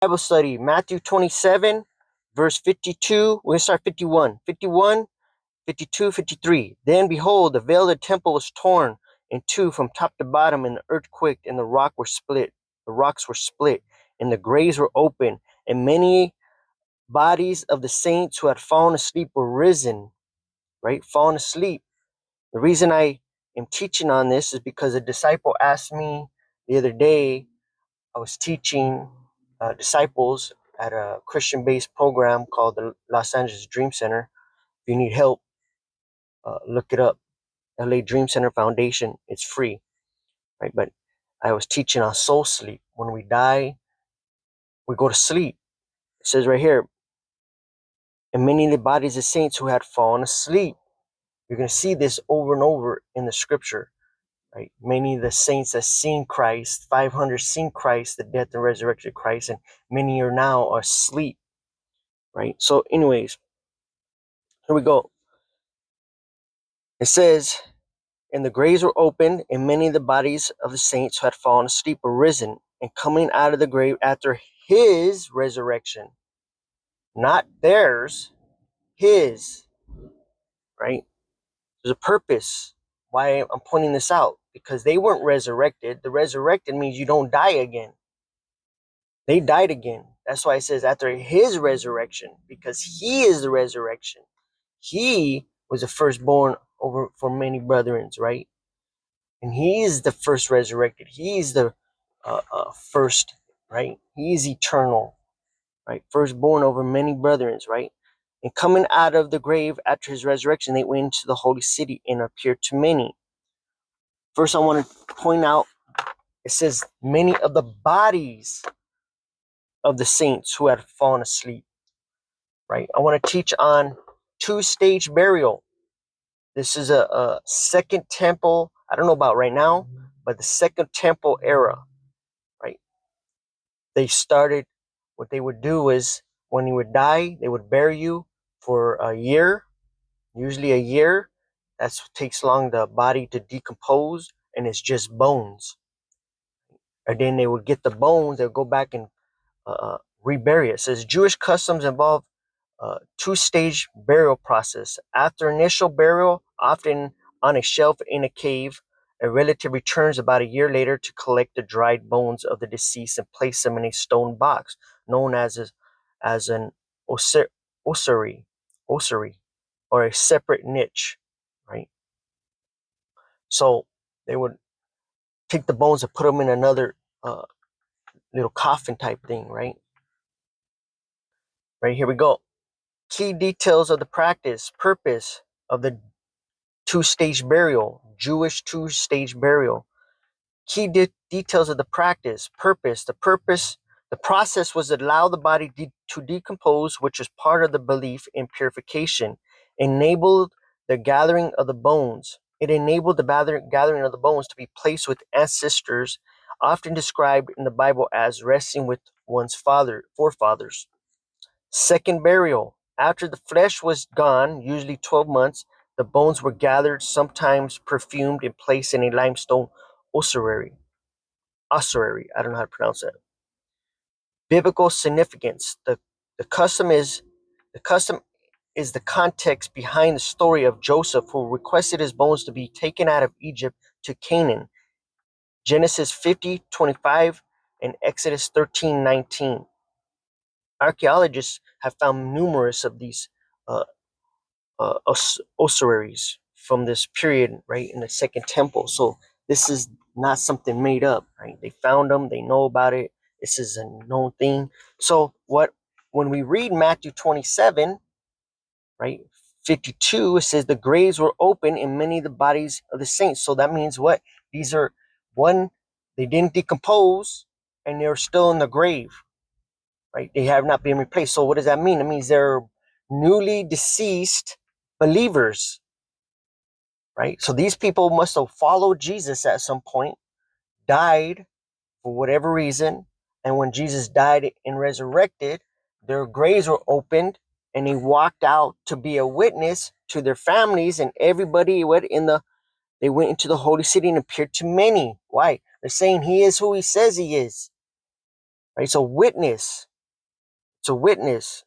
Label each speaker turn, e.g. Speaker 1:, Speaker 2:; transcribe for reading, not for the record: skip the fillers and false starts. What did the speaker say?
Speaker 1: Bible study, Matthew 27, verse 52. We're going to start 51. 51, 52, 53. Then behold, the veil of the temple was torn in two from top to bottom, and the earth quaked, and the rocks were split. And the graves were open, and many bodies of the saints who had fallen asleep were risen. Right? Fallen asleep. The reason I am teaching on this is because a disciple asked me the other day. I was teaching disciples at a Christian-based program called the Los Angeles Dream Center. If you need help, look it up. LA Dream Center Foundation. It's free, right? But I was teaching on soul sleep. When we die, we go to sleep. It says right here, and many of the bodies of saints who had fallen asleep. You're going to see this over and over in the scripture, right? Many of the saints that seen Christ, 500 seen Christ, the death and resurrection of Christ, and many are now asleep, right? So anyways, here we go. It says, and the graves were opened, and many of the bodies of the saints who had fallen asleep were risen, and coming out of the grave after his resurrection, not theirs, his, right? There's a purpose why I'm pointing this out, because they weren't resurrected. The resurrected means you don't die again. They died again. That's why it says after his resurrection, because he is the resurrection. He was the firstborn over for many brethren, right? And he is the first resurrected. He is the first, right? He is eternal, right? Firstborn over many brethren, right? And coming out of the grave after his resurrection, they went into the holy city and appeared to many. First, I want to point out, it says many of the bodies of the saints who had fallen asleep, right? I want to teach on two-stage burial. This is a second temple. I don't know about right now, but the second temple era, right? They started, what they would do is when you would die, they would bury you for a year, usually a year. That's what takes long the body to decompose, and it's just bones. And then they would get the bones, they would go back and rebury it. It says Jewish customs involve two-stage burial process. After initial burial, often on a shelf in a cave, a relative returns about a year later to collect the dried bones of the deceased and place them in a stone box known as an ossuary, or a separate niche, right? So they would take the bones and put them in another little coffin type thing, right? Right, here we go. Key details of the practice, purpose of the two-stage burial, Jewish two-stage burial. Key details of the practice, purpose. The process was to allow the body to decompose, which is part of the belief in purification. Enabled the gathering of the bones. It enabled the gathering of the bones to be placed with ancestors, often described in the Bible as resting with one's forefathers. Second burial. After the flesh was gone, usually 12 months, the bones were gathered, sometimes perfumed, and placed in a limestone ossuary. Ossuary. I don't know how to pronounce that. Biblical significance. The custom is the context behind the story of Joseph, who requested his bones to be taken out of Egypt to Canaan. Genesis 50:25 and Exodus 13:19. Archaeologists have found numerous of these ossuaries from this period, right, in the Second Temple. So this is not something made up, right? They found them, they know about it. This is a known thing. So when we read Matthew 27, right, 52, it says the graves were open and many of the bodies of the saints. So that means what? These are they didn't decompose and they're still in the grave, right? They have not been replaced. So what does that mean? It means they're newly deceased believers, right? So these people must have followed Jesus at some point, died for whatever reason, and when Jesus died and resurrected, their graves were opened and they walked out to be a witness to their families, and everybody they went into the holy city and appeared to many. Why? They're saying he is who he says he is, right? So witness, to witness